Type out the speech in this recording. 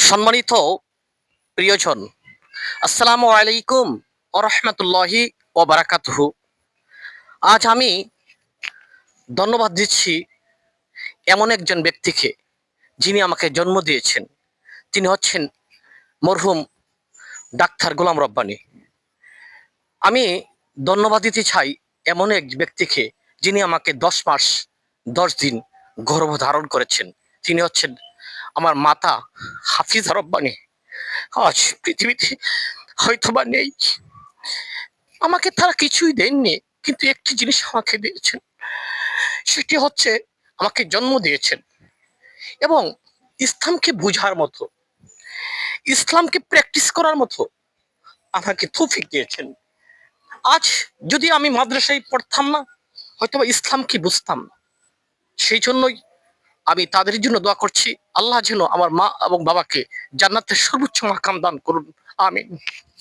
সম্মানিত প্রিয়জন, আসসালামু আলাইকুম ওয়া রাহমাতুল্লাহি ওয়া বারাকাতুহু। আজ আমি ধন্যবাদ দিচ্ছি এমন একজন ব্যক্তিকে, যিনি আমাকে জন্ম দিয়েছেন। তিনি হচ্ছেন মরহুম ডাক্তার গোলাম রব্বানী। আমি ধন্যবাদ দিতে চাই এমন এক ব্যক্তিকে, যিনি আমাকে 10 মাস 10 দিন গর্ভধারণ করেছেন। তিনি হচ্ছেন আমার মাতা হাফিজা রব্বানী। আজ পৃথিবীতে হয়তোবা নেই, আমাকে তারা কিছুই দেননি, কিন্তু একটি জিনিস আমাকে দিয়েছেন, সেটি হচ্ছে আমাকে জন্ম দিয়েছেন এবং ইসলামকে বোঝার মতো, ইসলামকে প্র্যাকটিস করার মতো আমাকে তৌফিক দিয়েছেন। আজ যদি আমি মাদ্রাসায় পড়তাম না, হয়তো ইসলামকে বুঝতাম না। সেই জন্যই আমি তাদের জন্য দোয়া করছি, আল্লাহ যেন আমার মা এবং বাবাকে জান্নাতের সর্বোচ্চ মাকাম দান করুন। আমিন।